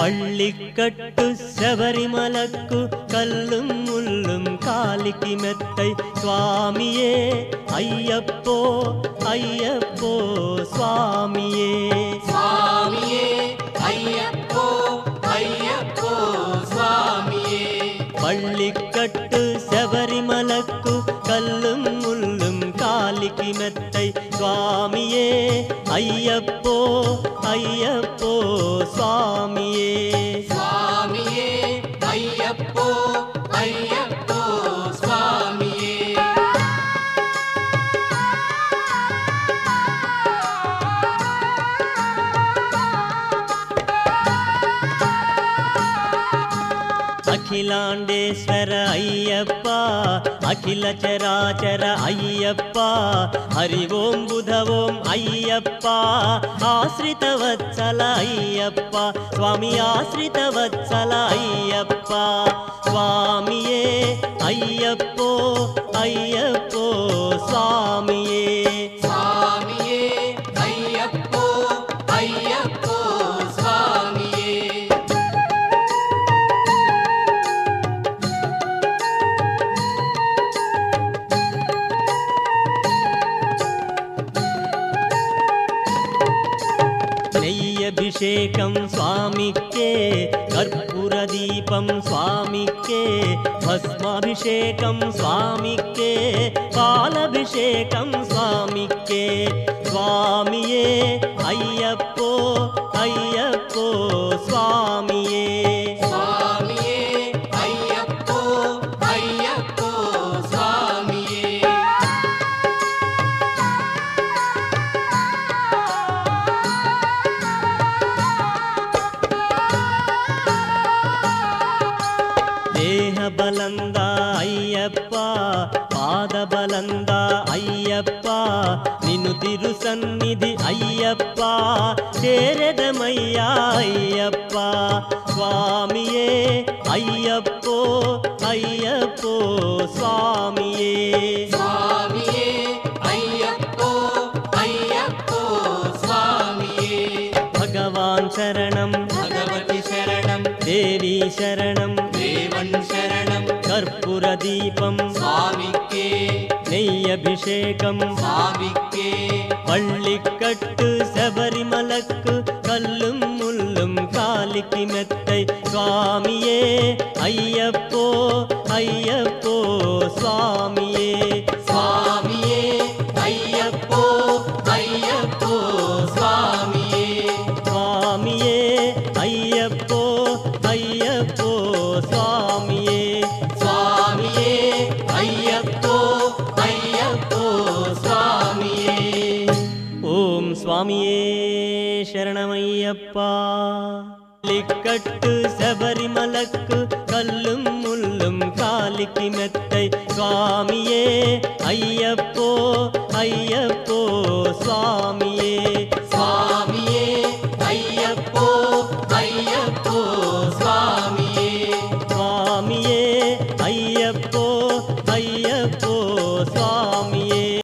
பள்ளிக்கட்டு சபரிமலக்கு கல்லும் முள்ளும் காலிக்கு மெத்தை சுவாமியே ஐயப்போ ஐயப்போ சுவாமியே சுவாமியே ஐயப்போ ஐயப்போ சுவாமியே பள்ளிக்கட்டு சபரிமலக்கு கல்லும் முள்ளும் காலிக்கு மெத்தை சுவாமியே ஐயப்போ ஐயப்போ சுவாமியே சுவாமியே ஐயப்போ ஐயப்போ சுவாமியே அகிலாண்டேஸ்வர ஐயப்பா அகில சராச்சர ஐயப்பா ஹரி ஓம் புத ஓம் ஐயப்பா ஆஸ்ரித வத்சல ஐயப்பா சுவாமி ஆஸ்ரித வத்சல ஐயப்பா சுவாமியே ஐயப்போ ஐயப்போ சுவாமியே சுவாமியே ஐயப்போ ஐயப்போ சுவாமியே நெய்யபிஷேகம் சுவாமிக்கே கற்பூர தீபம் சுவாமிக்கே பஸ்மாபிஷேகம் சுவாமிக்கே பாலபிஷேகம் சுவாமிக்கே சுவாமியே ஐயப்போ ஐயப்போ சுவாமியே சுவாமியே ஐயப்போ ஐயப்போ சுவாமியே ದೇಹ ಬಲಂದ ಅಯ್ಯಪ್ಪ ಪಾದ ಬಲಂದ ಅಯ್ಯಪ್ಪ ನಿನು ತಿರು ಸನ್ನಿಧಿ ಅಯ್ಯಪ್ಪ ಸೇರದ ಮಯ್ಯ ಅಯ್ಯಪ್ಪ ಸ್ವಾಮಿಯೇ ಅಯ್ಯಪ್ಪೋ ಅಯ್ಯಪ್ಪೋ ಸ್ವಾಮಿಯೇ சுவாமியே ஐயப்போ ஐயப்போ சுவாமியே ಭಗವಾನ್ ಶರಣಂ பகவதி சரணம் ದೇವಿ ಶರಣಂ தேவன் சரணம் ಕರ್ಪೂರ ದೀಪಂ சுவாமிக்கே நெய்யபிஷேகம் சுவாமிக்கே பள்ளிக்கட்டு சபரிமலக்கு கல்லும் முள்ளும் காலிக்கு மெத்தை சுவாமியே ஐயப்போ ஐயப்போ சுவாமியே சுவாமியே ஐயப்போ ஐயப்போ சுவாமியே சுவாமியே ஐயப்போ ஐயப்போ சுவாமியே சுவாமியே ஐயப்போ ஐயப்போ சுவாமியே ஓம் சுவாமியே சரணமையப்பா லிக்கட்டு சபரிமலக்கு கல்லும் முள்ளும் காலிக்கு மெத்தை சுவாமியே ஐயப்போ ஐயப்போ சுவாமி